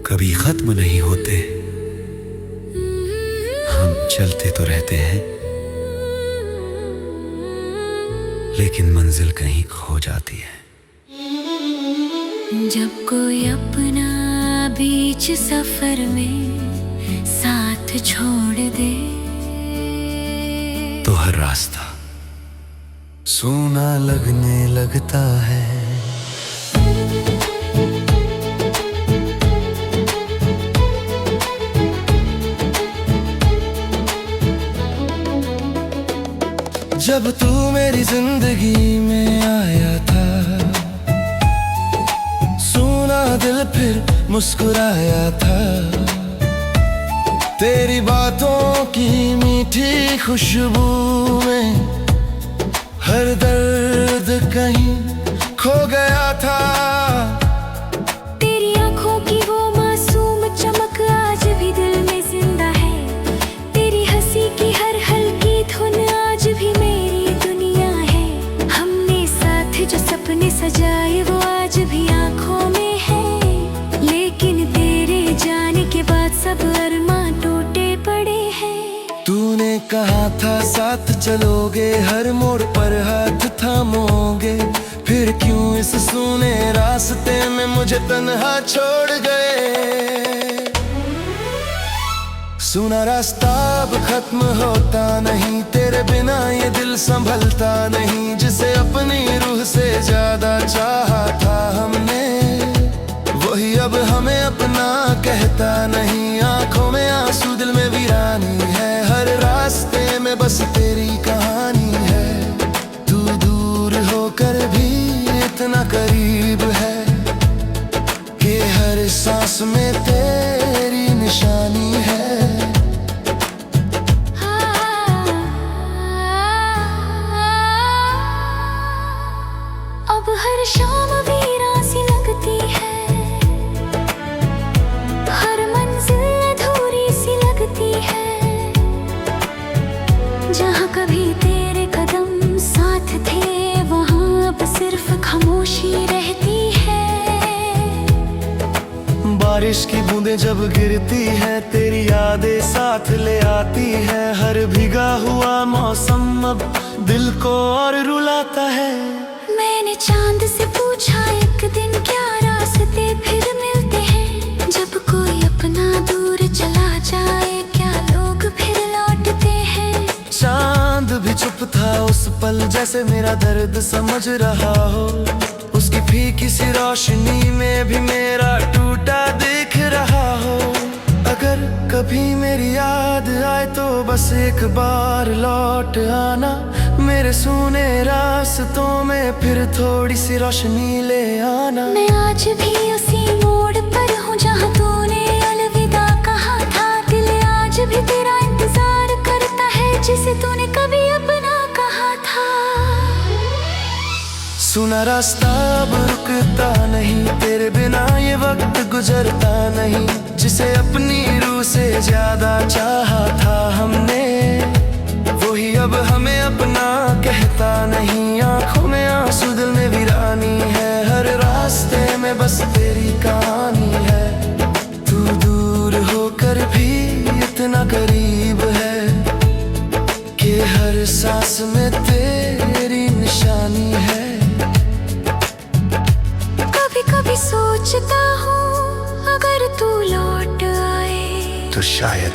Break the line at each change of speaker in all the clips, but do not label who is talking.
कभी खत्म नहीं होते, हम चलते तो रहते हैं, लेकिन मंजिल कहीं खो जाती है।
जब कोई अपना बीच सफर में साथ छोड़ दे,
तो हर रास्ता सूना लगने लगता है। जब तू मेरी जिंदगी में आया था, सुना दिल फिर मुस्कुराया था। तेरी बातों की मीठी खुशबू में हर दर्द कहीं खो गया था।
तेरी आंखों की वो मासूम चमक आज भी दिल में जिंदा है। तेरी हंसी की हर हल्की धुन आज भी मेरी दुनिया है। हमने साथ जो सपने सजाए वो आज भी आंखों में है, लेकिन तेरे जाने के बाद सब अरमां टूटे पड़े हैं।
तूने कहा था साथ चलोगे, हर मोड़ पर हाथ थामोगे, फिर क्यों इस सूने रास्ते में मुझे तन्हा छोड़ गए। सुना रास्ता अब खत्म होता नहीं, तेरे बिना ये दिल संभलता नहीं। जिसे अपनी रूह से ज्यादा चाहा था हमने, वही अब हमें अपना कहता नहीं। आंखों में आंसू, दिल में वीरानी है, हर रास्ते में बस तेरी कहानी है। तू दूर होकर भी इतना करीब है कि हर सांस में तेरी निशानी है।
अब हर शाम वीरान सी लगती है, हर मंजिल अधूरी सी लगती है। जहाँ कभी तेरे कदम साथ थे, वहाँ अब सिर्फ खामोशी रहती है।
बारिश की बूंदें जब गिरती है, तेरी यादें साथ ले आती है। हर भीगा हुआ मौसम अब दिल को और रुलाता है।
मैंने चांद से पूछा एक दिन, क्या रास्ते फिर मिलते हैं? जब कोई अपना दूर चला जाए, क्या लोग फिर लौटते हैं?
चांद भी चुप था उस पल, जैसे मेरा दर्द समझ रहा हो। उसकी फीकी सी रोशनी में भी मेरा टूटा दिख रहा हो। अगर कभी मेरी याद आए तो बस एक बार लौट आना, मेरे सूने रास्तों में फिर थोड़ी सी रोशनी ले आना।
मैं आज भी उसी मोड़ पर हूँ जहाँ तूने अलविदा कहा था। दिल आज भी तेरा इंतजार करता है, जिसे तूने कभी अपना कहा था।
सुना रास्ता अब रुकता नहीं, तेरे बिना ये वक्त गुजरता नहीं। जिसे अपनी रूह से ज्यादा चाहा था हमने, वही अब हमें अपना कहता नहीं। आंखों में आंसू, दिल में वीरानी है, हर रास्ते में बस तेरी कहानी है। तू दूर होकर भी इतना करीब है कि हर सांस में तेरी निशानी है।
कभी कभी सोचता हूँ, अगर तू लौट आए
तो शायद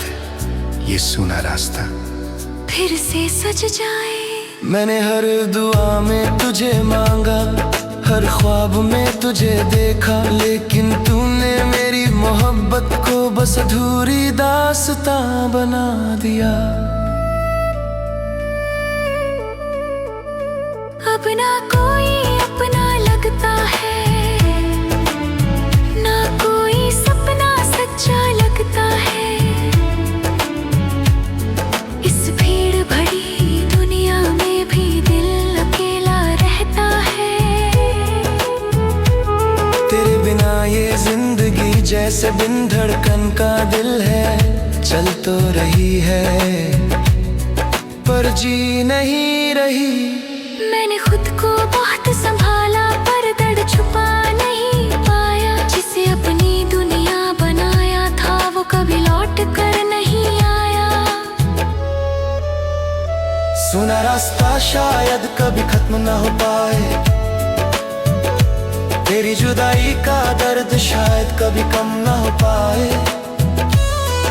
ये सूना रास्ता
फिर से सज जाए।
मैंने हर दुआ में तुझे मांगा, हर ख्वाब में तुझे देखा, लेकिन तूने मेरी मोहब्बत को बस अधूरी दास्तां बना दिया।
अब ना कोई अपना लगता है, ना कोई सपना सच्चा लगता है। इस भीड़ भरी दुनिया में भी दिल अकेला रहता है।
तेरे बिना ये जिंदगी जैसे बिन धड़कन का दिल है। चल तो रही है पर जी नहीं रही।
मैंने खुद को बहुत संभाला, पर दर्द छुपा नहीं
शायद कभी खत्म ना हो पाए। तेरी जुदाई का दर्द शायद कभी कम ना हो पाए।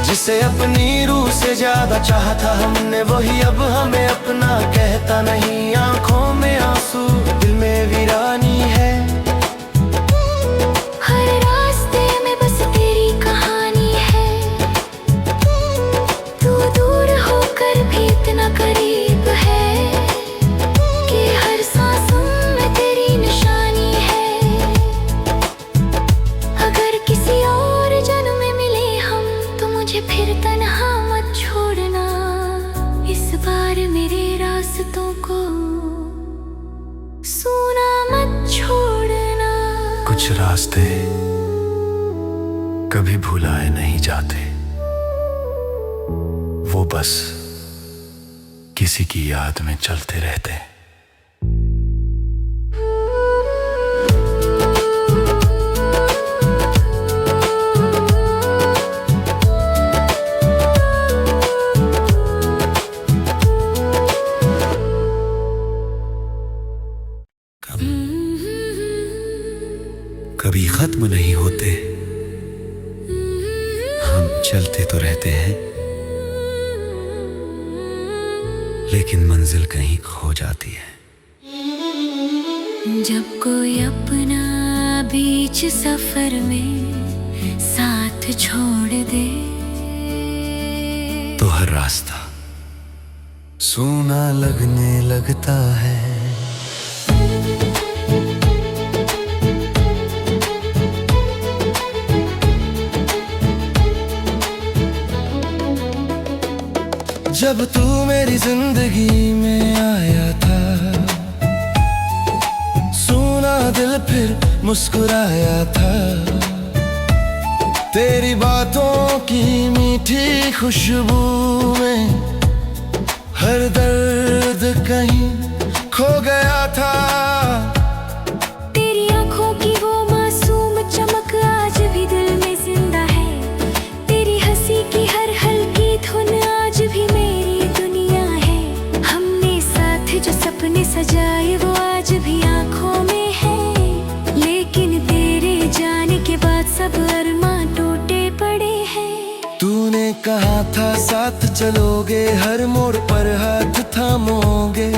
जिसे अपनी रूह से ज्यादा चाहा था हमने, वही अब हमें अपना कहता नहीं। आंखों में आंसू, दिल में वीरानी है।
हर रास्ते में बस तेरी कहानी है। तू दूर होकर भी इतना करीब है कि हर सांसों में तेरी निशानी है। अगर किसी और जन्म में मिले हम, तो मुझे फिर तन्हा मत छोड़ना। इस बार मेरे रास्तों को सूना मत छोड़ना।
कुछ रास्ते कभी भुलाए नहीं जाते, वो बस किसी की याद में चलते रहते हैं। कभी खत्म नहीं होते, हम चलते तो रहते हैं, लेकिन मंजिल कहीं खो जाती है।
जब कोई अपना बीच सफर में साथ छोड़ दे,
तो हर रास्ता सूना लगने लगता है। जब तू मेरी जिंदगी में आया था, सुना दिल फिर मुस्कुराया था। तेरी बातों की मीठी खुशबू में हर दर्द कहीं खो गया था।
तेरी आंखों की वो मासूम चमक आज भी दिल में जिंदा है। तेरी हंसी की हर हल्की धुन आज भी मेरी दुनिया है। हमने साथ जो सपने सजाए वो आज भी आंखों में है। लेकिन तेरे जाने के बाद सब अरमां टूटे पड़े हैं।
तूने कहा था साथ चलोगे, हर मोड़ पर हाथ थामोगे,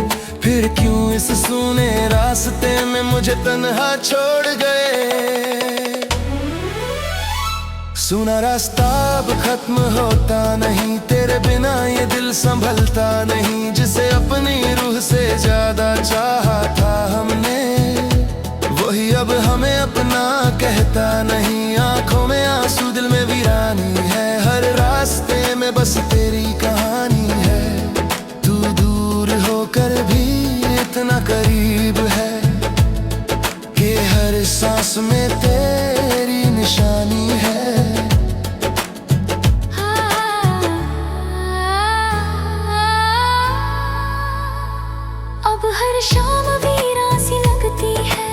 फिर क्यों इस सूने रास्ते में मुझे तन्हा छोड़ गए। सुना रास्ता अब खत्म होता नहीं, तेरे बिना ये दिल संभलता नहीं। जिसे अपनी रूह से ज्यादा चाहा था हमने, वही अब हमें अपना कहता नहीं। आंखों में आंसू, दिल में वीरानी है। हर रास्ते में बस तेरी कहानी है। तू दूर होकर भी इतना करीब है कि हर सांस में तेरी निशानी है।
अब हर शाम वीरान सी लगती है,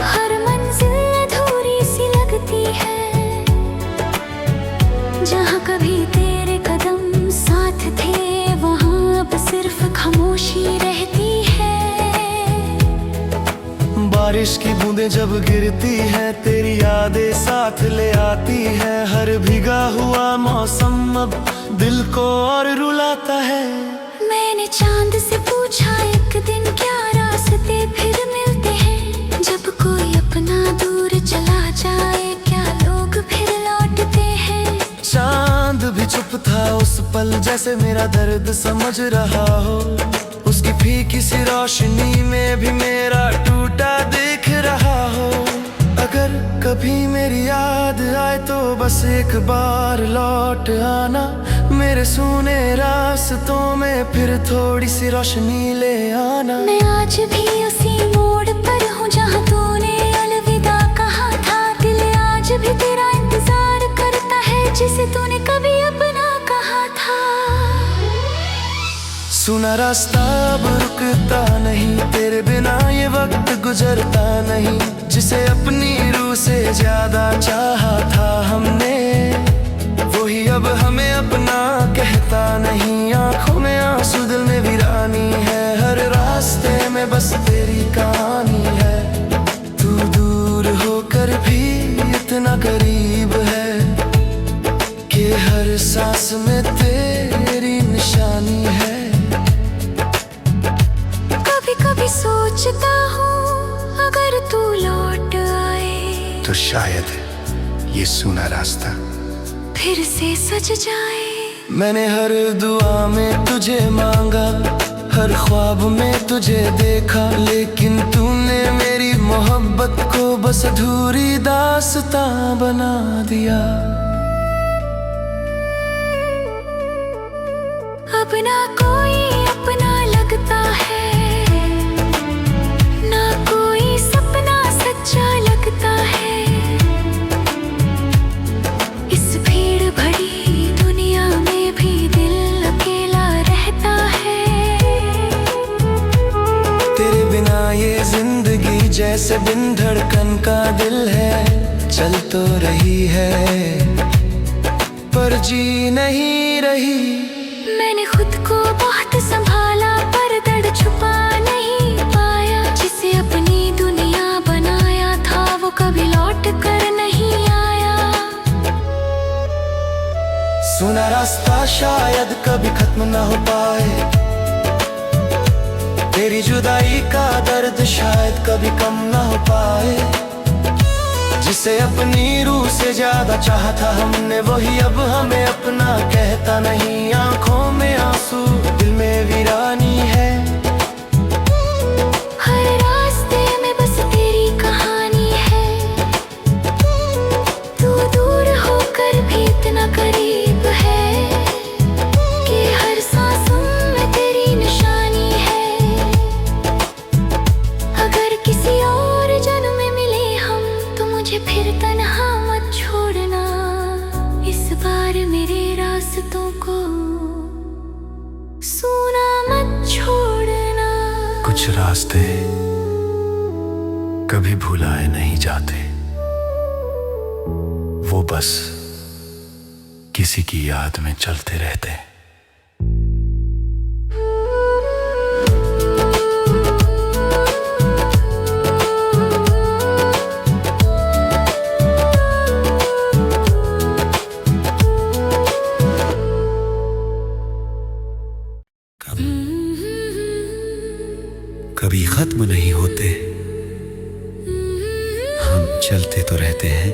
हर मंजिल अधूरी सी लगती है। जहाँ कभी तेरे कदम साथ थे, वहाँ अब सिर्फ खामोशी रहती है।
बारिश की बूंदें जब गिरती है, तेरी यादें साथ ले आती है। हर भीगा हुआ मौसम अब दिल को और रुलाता है।
मैंने चांद से पूछा एक दिन, क्या रास्ते फिर मिलते हैं? जब कोई अपना दूर चला जाए, क्या लोग फिर लौटते हैं?
चांद भी चुप था उस पल, जैसे मेरा दर्द समझ रहा हो। उसकी फीकी सी रोशनी में भी मेरा टूटा दिख रहा हो। अगर कभी मेरी याद आए तो बस एक बार लौट आना। मेरे सूने रास्तों में फिर थोड़ी सी रोशनी ले आना।
मैं आज भी उसी मोड़ पर हूँ जहाँ तूने अलविदा कहा था। दिल आज भी तेरा इंतजार करता है, जिसे तूने कभी अपना कहा था।
सुना रास्ता अब रुकता नहीं, तेरे बिना ये वक्त गुजरता नहीं। जिसे अपनी रूह से ज्यादा चाहा था हमने, वही अब हमें अपना कहता नहीं। आंखों में आंसू आंसू दिल में वीरानी है, हर रास्ते में बस तेरी कहानी है। तू दूर होकर भी इतना करीब है कि हर सांस में तेरी निशानी है।
कभी कभी सोचता हूँ अगर तू लौट आए
तो शायद ये सूना रास्ता
फिर से सज जाए।
मैंने हर दुआ में तुझे मांगा, हर ख्वाब में तुझे देखा, लेकिन तूने मेरी मोहब्बत को बस अधूरी दास्तां बना दिया।
अब ना कोई अपना लगता है, ना कोई सपना सच्चा लगता है। इस भीड़ भरी दुनिया में भी दिल अकेला रहता है।
तेरे बिना ये जिंदगी जैसे बिन धड़कन का दिल है, चल तो रही है पर जी नहीं रही।
मैंने खुद को बहुत संभाला पर दर्द छुपा नहीं पाया। जिसे अपनी दुनिया बनाया था वो कभी लौट कर नहीं आया।
सुना रास्ता शायद कभी खत्म ना हो पाए, तेरी जुदाई का दर्द शायद कभी कम ना हो पाए। जिसे अपनी रूह से ज्यादा चाहा था हमने, वही अब हमें अपना कहता नहीं। आंखों में आंसू दिल में वीरानी है,
हर रास्ते में बस तेरी कहानी है। तू दूर होकर भी इतना करीब है कि हर सांसों में तेरी निशानी है। अगर किसी और जन्म में मिले हम तो मुझे फिर तन्हा मत छोड़ना। इस बार मेरे रास्तों को सूना मत छोड़ना।
कुछ रास्ते कभी भुलाए नहीं जाते, वो बस किसी की याद में चलते रहते हैं। कभी खत्म नहीं होते, हम चलते तो रहते हैं,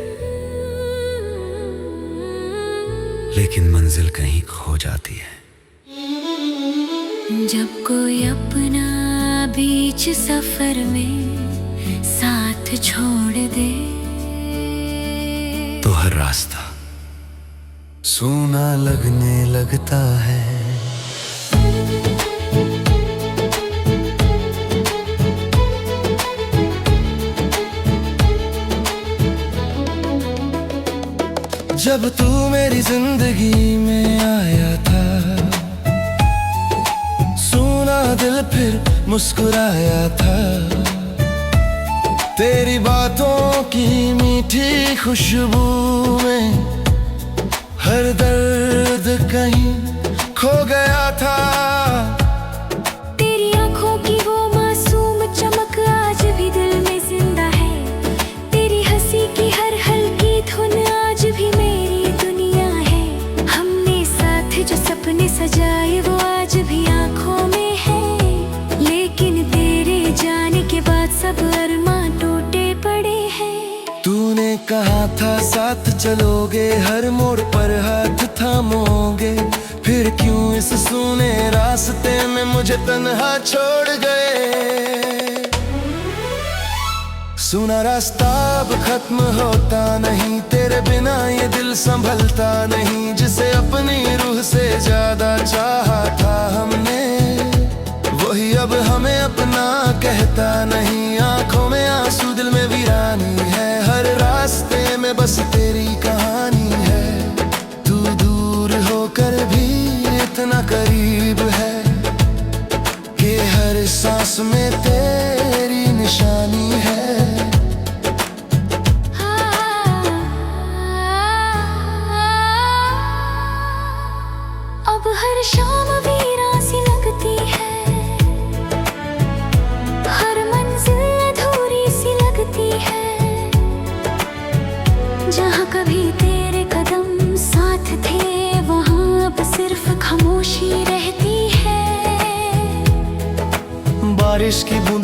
लेकिन मंजिल कहीं खो जाती है।
जब कोई अपना बीच सफर में साथ छोड़ दे
तो हर रास्ता सूना लगने लगता है। जब तू मेरी जिंदगी में आया था, सूना दिल फिर मुस्कुराया था। तेरी बातों की मीठी खुशबू में हर दर्द कहीं खो गया था।
तेरी आंखों की वो मासूम चमक आज भी दिल में जिंदा है। तेरी हंसी की हर हल्की धुन आज भी मेरी दुनिया है। हमने साथ जो सपने सजाए वो आज भी आंखों में है, लेकिन तेरे जाने के बाद सब अरमां टूटे पड़े हैं।
तूने कहा था साथ चलोगे, हर मोड़ पर हाथ थामोगे, फिर क्यों इस सूने रास्ते में मुझे तन्हा छोड़ गए। सूना रास्ता अब खत्म होता नहीं, तेरे बिना ये दिल संभलता नहीं। जिसे अपनी रूह से ज्यादा चाहा था हमने, वही अब हमें अपना कहता नहीं। आंखों में आंसू दिल में वीरानी है, हर रास्ते में बस तेरी कहानी है। तू दूर होकर भी इतना करीब है कि हर सांस में तेरी निशानी है।
अब हर शाम वीरान सी लगती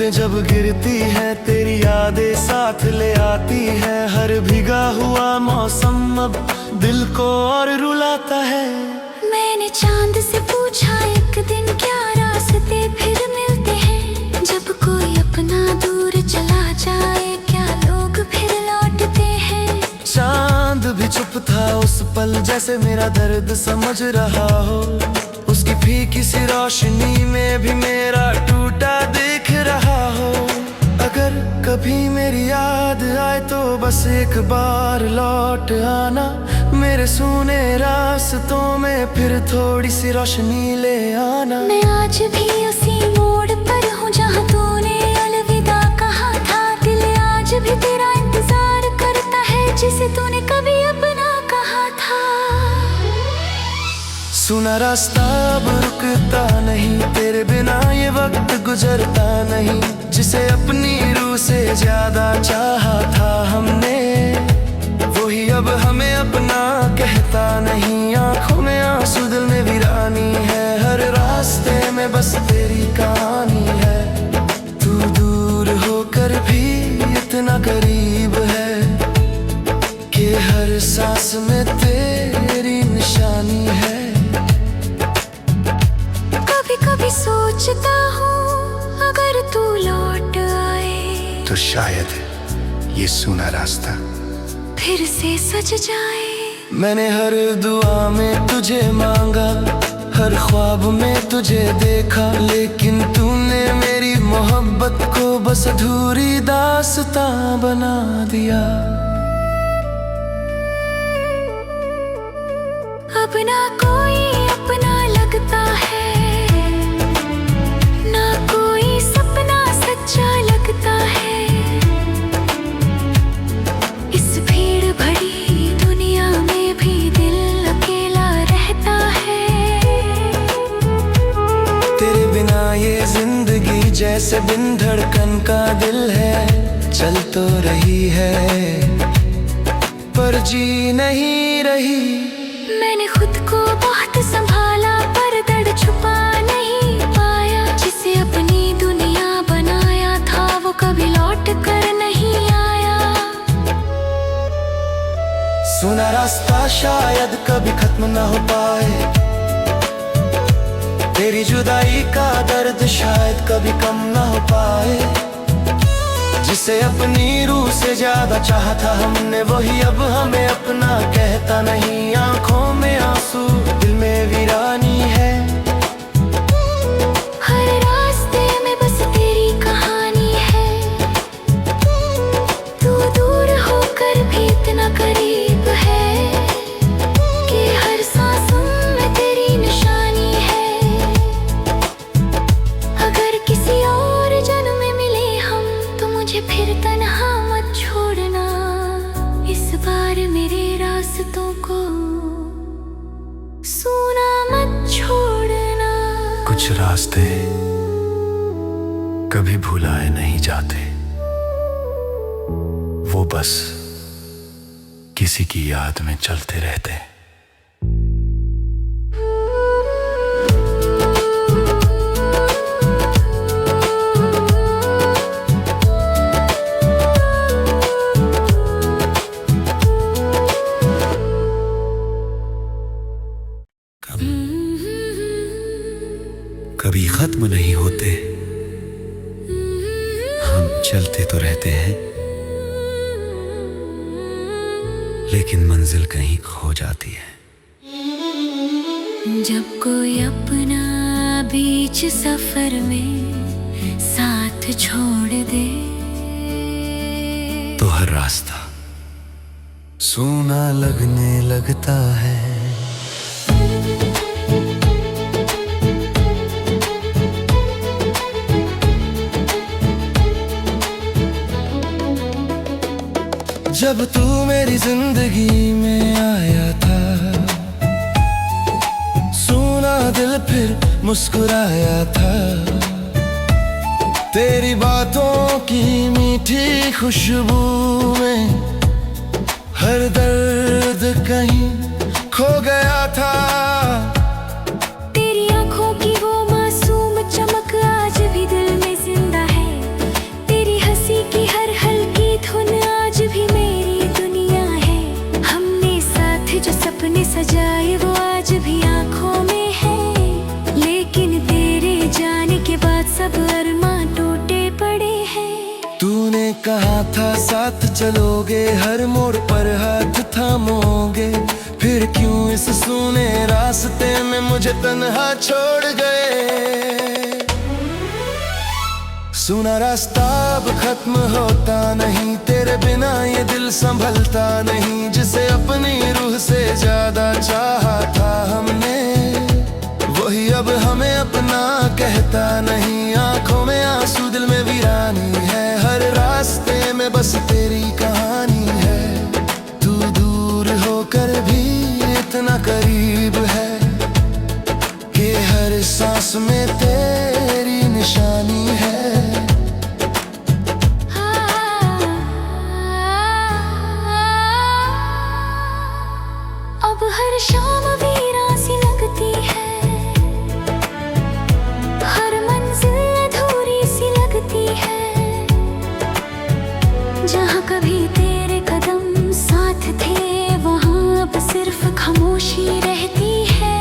में जब गिरती है तेरी यादें साथ ले आती है। हर भीगा हुआ मौसम अब दिल को और रुलाता है।
मैंने चांद से पूछा एक दिन क्या रास्ते फिर मिलते हैं। जब कोई अपना दूर चला जाए क्या लोग फिर लौटते हैं।
चांद भी चुप था उस पल जैसे मेरा दर्द समझ रहा हो। उसकी फीकी सी रोशनी में भी मेरा टूटा दिख रहा हो। अगर कभी मेरी याद आए तो बस एक बार लौट आना। मेरे सूने रास्तों में फिर थोड़ी सी रोशनी ले आना।
मैं आज भी उसी मोड़ पर हूँ जहाँ तूने अलविदा कहा था। दिल आज भी तेरा इंतजार करता है जिसे तूने कभी अपना कहा था।
सुना रास्ता अब रुकता नहीं, तेरे बिना ये वक्त गुजरता नहीं। जिसे अपनी रूह से ज्यादा चाहा था हमने, वही अब हमें अपना कहता नहीं। आंखों में आंसू दिल में वीरानी है। हर रास्ते में बस तेरी कहानी है। तू दूर होकर भी इतना करीब है कि हर सांस में तेरी निशानी है।
कभी सोचता हूँ अगर तू लौट आए
तो शायद ये सूना रास्ता
फिर से सज जाए।
मैंने हर दुआ में तुझे मांगा, हर ख्वाब में तुझे देखा, लेकिन तूने मेरी मोहब्बत को बस अधूरी दास्तां बना दिया।
अब ना कोई अपना लगता है, ना कोई सपना सच्चा लगता है। इस भीड़ भरी दुनिया में भी दिल अकेला रहता है।
तेरे बिना ये जिंदगी जैसे बिन धड़कन का दिल है। चल तो रही है पर जी नहीं रही।
मैंने खुद को बहुत संभाला पर दर्द छुपा नहीं पाया। जिसे अपनी दुनिया बनाया था वो कभी लौट कर नहीं आया।
सुना रास्ता शायद कभी खत्म ना हो पाए। तेरी जुदाई का दर्द शायद कभी कम ना हो पाए। जिसे अपनी रूह से ज्यादा चाहा था हमने, वही अब हमें अपना कहता नहीं। आंखों में आंसू दिल में वीरानी है।
हर रास्ते में बस तेरी कहानी है। तू दूर होकर भी इतना करीब है कि हर सांसों में तेरी निशानी है। अगर किसी और जन्म में मिले हम तो मुझे फिर तन्हा मत छोड़ना। इस बार मेरे रास्तों को सूना मत छोड़ना।
कुछ रास्ते कभी भुलाए नहीं जाते, वो बस किसी की याद में चलते रहते हैं। कभी खत्म नहीं होते, हम चलते तो रहते हैं, लेकिन मंजिल कहीं खो जाती है।
जब कोई अपना बीच सफर में साथ छोड़ दे
तो हर रास्ता सूना लगने लगता है। जब तू मेरी जिंदगी में आया था, सूना दिल फिर मुस्कुराया था। तेरी बातों की मीठी खुशबू में हर दर्द कहीं खो गया था।
तेरी आंखों की वो मासूम चमक आज भी दिल में जिंदा है।
कहा था साथ चलोगे, हर मोड़ पर हाथ थामोगे, फिर क्यों इस सूने रास्ते में मुझे तन्हा छोड़ गए। सुना रास्ता अब खत्म होता नहीं, तेरे बिना ये दिल संभलता नहीं, जिसे अपनी रूह से ज्यादा चाहा था हमने, वही अब हमें अपना कहता नहीं। आंखों में आंसू, दिल में वीरानी है, हर रास्ते में बस तेरी कहानी है। तू दूर होकर भी इतना करीब है कि हर सांस में तेरी निशानी है।
अब हर शाम वीरान सी लगती है, हर मंजिल अधूरी सी लगती है, जहाँ कभी तेरे कदम साथ थे वहाँ अब सिर्फ खामोशी रहती है।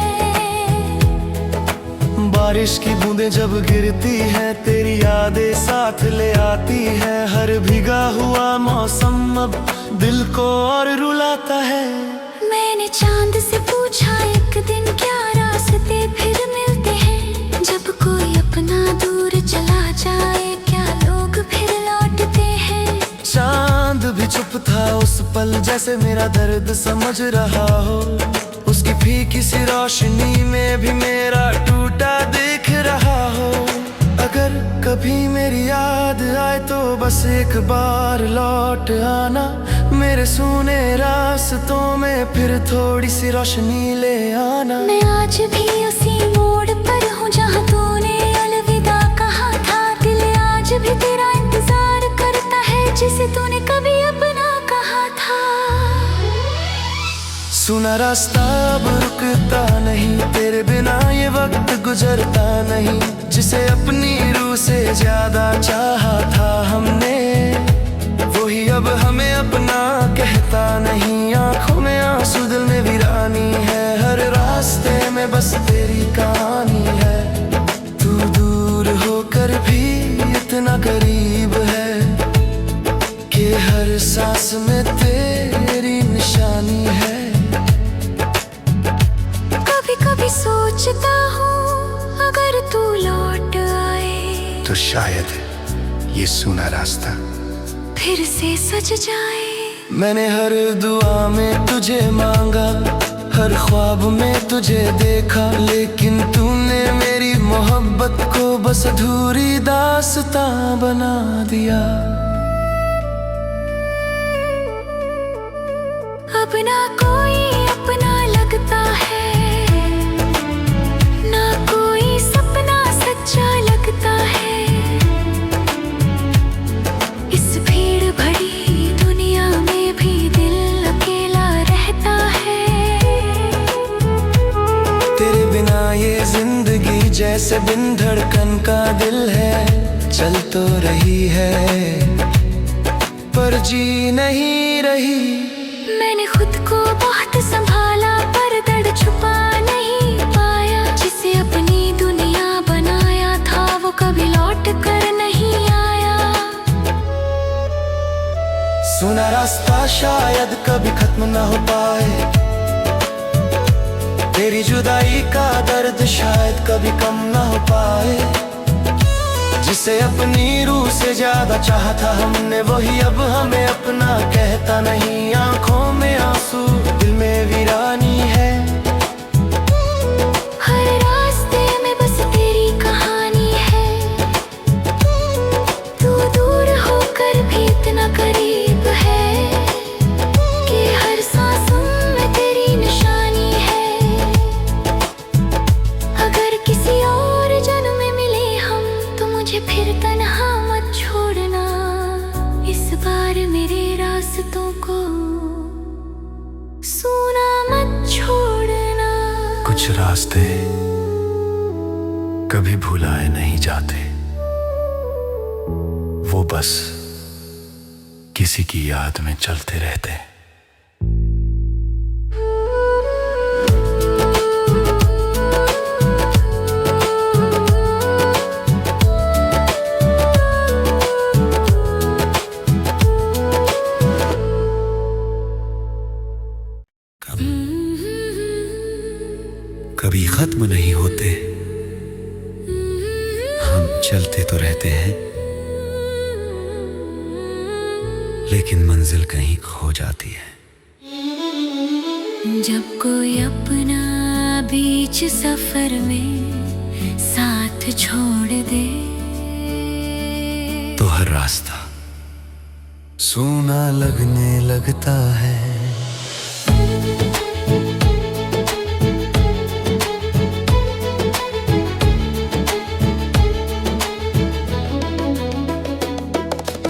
बारिश की बूंदें जब गिरती है, तेरी यादें साथ ले आती है, हर भीगा हुआ मौसम अब दिल को और रुलाता है।
मैंने चांद से पूछा एक दिन क्या रास्ते फिर मिलते हैं, जब कोई अपना दूर चला जाए क्या लोग फिर लौटते हैं।
चांद भी चुप था उस पल, जैसे मेरा दर्द समझ रहा हो, उसकी फीकी सी रोशनी में भी मेरा टूटा दिख रहा हो। अगर कभी मेरी याद आए तो बस एक बार लौट आना, मेरे सूने रास्तों में फिर थोड़ी सी रोशनी ले आना।
मैं आज भी उसी मोड़ पर हूँ जहाँ तूने अलविदा कहा था, दिल आज भी तेरा इंतजार करता है जिसे तूने कभी अपना कहा था।
सुना रास्ता अब रुकता नहीं, तेरे बिना ये वक्त गुजरता नहीं, जिसे अपनी रूह से ज्यादा चाहा था हमने, वही अब हमें अपना कहता नहीं। आंखों में आंसू, दिल में वीरानी है, हर रास्ते में बस तेरी कहानी है। तू दूर होकर भी इतना करीब है कि हर सांस में तेरी निशानी है।
कभी कभी सोचता हूँ अगर तू लौट आए
तो शायद ये सूना रास्ता
फिर से सज जाए।
मैंने हर दुआ में तुझे मांगा, हर ख्वाब में तुझे देखा, लेकिन तूने मेरी मोहब्बत को बस अधूरी दास्तां बना दिया।
अब ना कोई अपना लगता है, ना कोई सपना सच्चा लगता है, इस भीड़ भरी दुनिया में भी दिल अकेला रहता है।
तेरे बिना ये जिंदगी जैसे बिन धड़कन का दिल है, चल तो रही है पर जी नहीं रही।
मैंने खुद को बहुत संभाला पर दर्द छुपा नहीं पाया, जिसे अपनी दुनिया बनाया था वो कभी लौट कर नहीं आया।
सुना रास्ता शायद कभी खत्म ना हो पाए, तेरी जुदाई का दर्द शायद कभी कम ना हो पाए, जिसे अपनी रूह से ज्यादा चाहा था हमने, वही अब हमें अपना कहता नहीं। आंखों में आंसू, दिल में वीरानी है,
हर रास्ते में बस तेरी कहानी है। तू दूर होकर भी इतना करीब है कि हर सांसों में तेरी निशानी है। अगर किसी और जन्म में मिले हम तो मुझे फिर तन्हा मत छोड़ना, इस बार मेरे रास्तों को सूना मत छोड़ना।
कुछ रास्ते कभी भुलाए नहीं जाते, वो बस किसी की याद में चलते रहते हैं। खत्म नहीं होते, हम चलते तो रहते हैं, लेकिन मंजिल कहीं खो जाती है।
जब कोई अपना बीच सफर में साथ छोड़ दे,
तो हर रास्ता सूना लगने लगता है।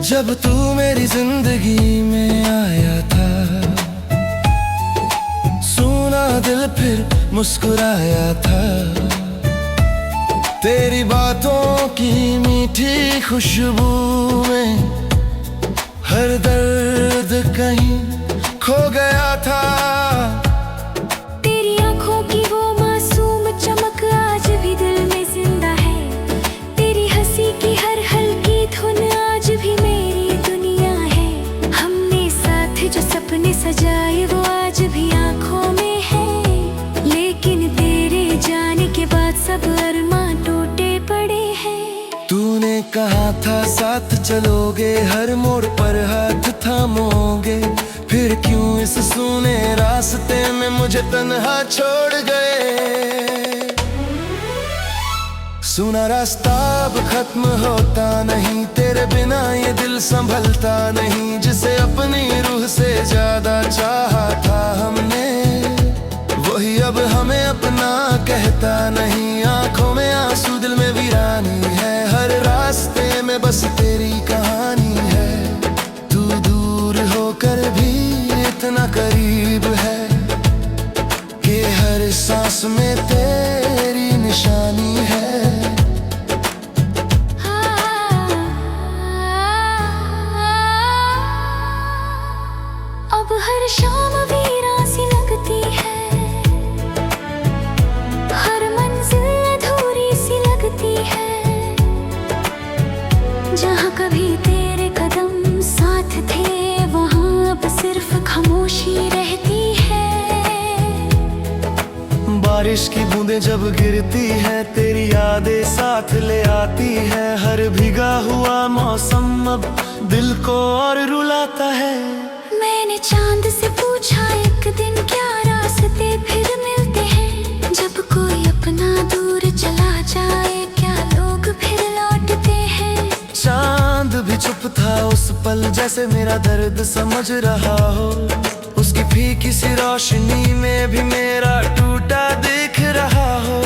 जब तू मेरी जिंदगी में आया था, सुना दिल फिर मुस्कुराया था। तेरी बातों की मीठी खुशबू में हर दर्द कहीं खो गया था।
तेरी आंखों की वो मासूम चमक आज भी दिल में जिंदा है। तेरी हंसी की हर हल्की धुन आज भी मेरी दुनिया है। हमने साथ जो सपने सजाए वो आज भी आंखों में है, लेकिन तेरे जाने के बाद सब अरमां टूटे पड़े हैं।
तूने कहा था साथ चलोगे, हर मोड़ पर हाथ थामोगे, फिर क्यों इस सूने रास्ते में मुझे तन्हा छोड़ गए। सुना रास्ता अब खत्म होता नहीं, तेरे बिना ये दिल संभलता नहीं। जिसे अपनी रूह से ज्यादा चाहा था हमने, वही अब हमें अपना कहता नहीं। आंखों में आंसू, दिल में वीरानी है, हर रास्ते में बस तेरी कहानी है। तू दूर होकर भी इतना करीब है कि हर सांस में तेरी निशानी है।
अब हर शाम वीरान सी लगती है, हर मंजिल अधूरी सी लगती है। जहाँ कभी तेरे कदम साथ थे, वहाँ अब सिर्फ खामोशी रहती है।
बारिश की बूंदें जब गिरती है, तेरी यादें साथ ले आती है। हर भीगा हुआ मौसम अब दिल को और रुलाता है।
मैंने चांद से पूछा एक दिन क्या रास्ते फिर मिलते हैं। जब कोई अपना दूर चला जाए, क्या लोग फिर लौटते हैं।
चांद भी चुप था उस पल, जैसे मेरा दर्द समझ रहा हो। उसकी फीकी सी रोशनी में भी मेरा टूटा दिख रहा हो।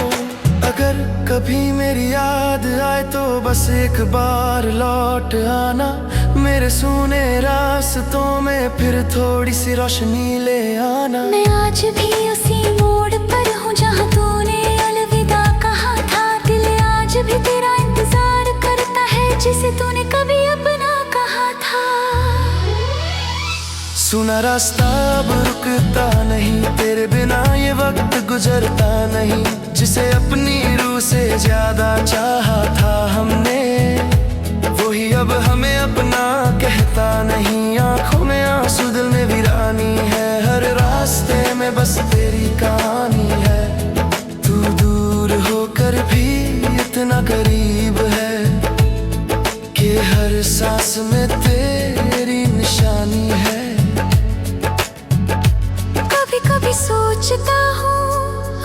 अगर कभी मेरी याद आए तो बस एक बार लौट आना, मेरे सूने रास्तों में फिर थोड़ी सी रोशनी ले आना।
मैं आज भी उसी मोड़ पर हूँ जहाँ तूने अलविदा कहा था। दिल आज भी तेरा इंतजार करता है, जिसे तूने कभी अपना कहा था।
सुना रास्ता अब रुकता नहीं, तेरे बिना ये वक्त गुजरता नहीं। जिसे अपनी रूह से ज्यादा चाहा था हमने, वही अब हमें अपना कहता नहीं। आंखों में आंसू, दिल में वीरानी है, हर रास्ते में बस तेरी कहानी है। तू दूर होकर भी इतना करीब है कि हर सांस में तेरी निशानी है।
कभी कभी सोचता हूँ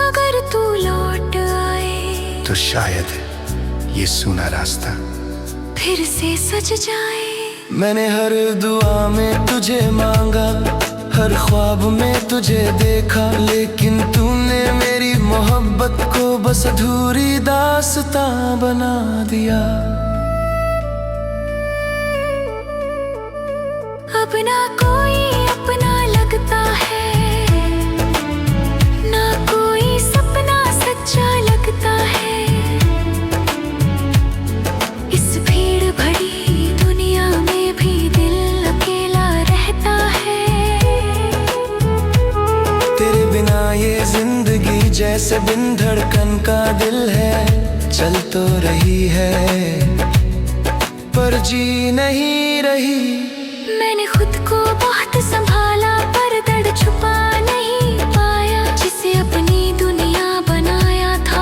अगर तू लौट आए,
तो शायद ये सूना रास्ता
फिर से सज जाए।
मैंने हर दुआ में तुझे मांगा, हर ख्वाब में तुझे देखा, लेकिन तूने मेरी मोहब्बत को बस अधूरी दास्तां बना दिया।
अब ना कोई अपना लगता है, ना कोई सपना सच्चा लगता है। इस भीड़ भरी दुनिया में भी दिल अकेला रहता है।
तेरे बिना ये जिंदगी जैसे बिन धड़कन का दिल है। चल तो रही है पर जी नहीं रही।
मैंने खुद को बहुत संभाला पर दर्द छुपा नहीं पाया। जिसे अपनी दुनिया बनाया था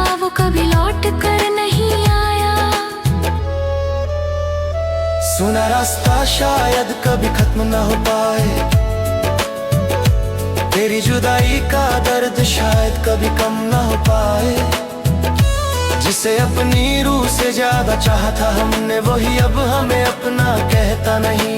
शायद कभी खत्म न हो पाए, तेरी जुदाई का दर्द शायद कभी कम न हो पाए। जिसे अपनी रूह से ज्यादा चाहा था हमने, वही अब हमें अपना कहता नहीं।